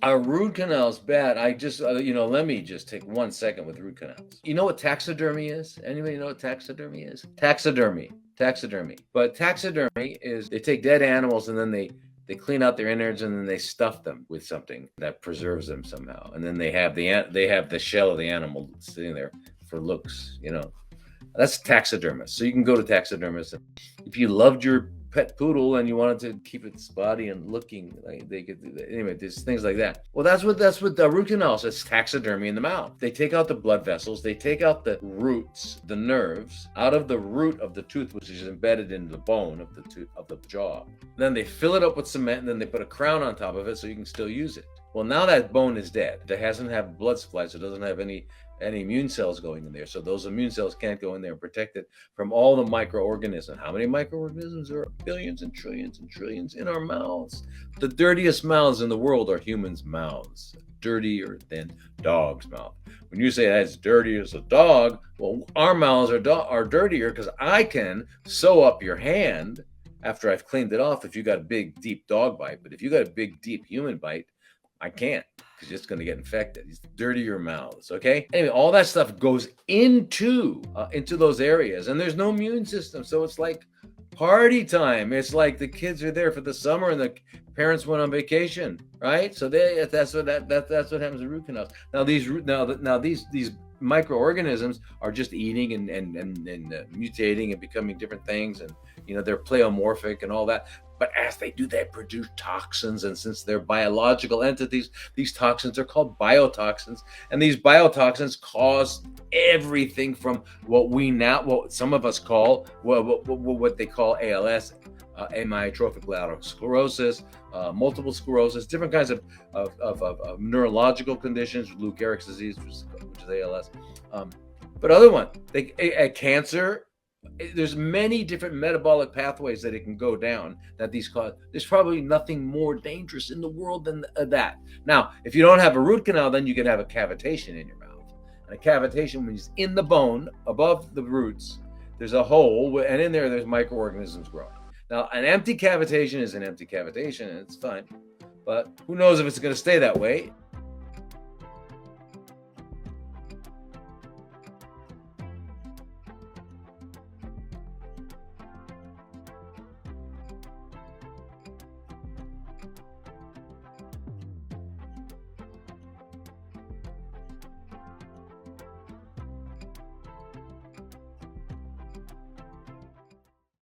A root canal's bad. I just, let me just take 1 second with root canals. You know what taxidermy is? Anybody know what taxidermy is? Taxidermy. But taxidermy is they take dead animals and then they clean out their innards and then they stuff them with something that preserves them somehow. And then they have the shell of the animal sitting there for looks. That's taxidermist. So you can go to taxidermist. If you loved your pet poodle and you wanted to keep its body and looking like they could do that. Anyway, there's things like that. Well, that's what the root canal is. It's taxidermy in the mouth. They take out the blood vessels, they take out the roots, the nerves out of the root of the tooth, which is embedded in the bone of the tooth of the jaw. Then they fill it up with cement and then they put a crown on top of it so you can still use it. Well, now that bone is dead. It doesn't have blood supply, so it doesn't have any immune cells going in there. So those immune cells can't go in there and protect it from all the microorganisms. How many microorganisms? There are billions and trillions in our mouths. The dirtiest mouths in the world are humans' mouths. Dirtier than dog's mouth. When you say that's dirty as a dog, well, our mouths are dirtier because I can sew up your hand after I've cleaned it off if you got a big, deep dog bite. But if you got a big, deep human bite, I can't, because you're just going to get infected. It's dirtier mouths, okay? Anyway, all that stuff goes into those areas, and there's no immune system, so it's like party time. It's like the kids are there for the summer, and the parents went on vacation, right? So that's what happens with root canals. Now these microorganisms are just eating and mutating and becoming different things, and they're pleomorphic and all that. But as they do, they produce toxins. And since they're biological entities, these toxins are called biotoxins. And these biotoxins cause everything from what some of us call, what they call ALS, amyotrophic lateral sclerosis, multiple sclerosis, different kinds of neurological conditions, Lou Gehrig's disease, which is ALS. But other one, cancer. There's many different metabolic pathways that it can go down that these cause. There's probably nothing more dangerous in the world than that. Now, if you don't have a root canal, then you can have a cavitation in your mouth. And a cavitation means in the bone, above the roots, there's a hole, and in there, there's microorganisms growing. Now, an empty cavitation is an empty cavitation, and it's fine. But who knows if it's going to stay that way?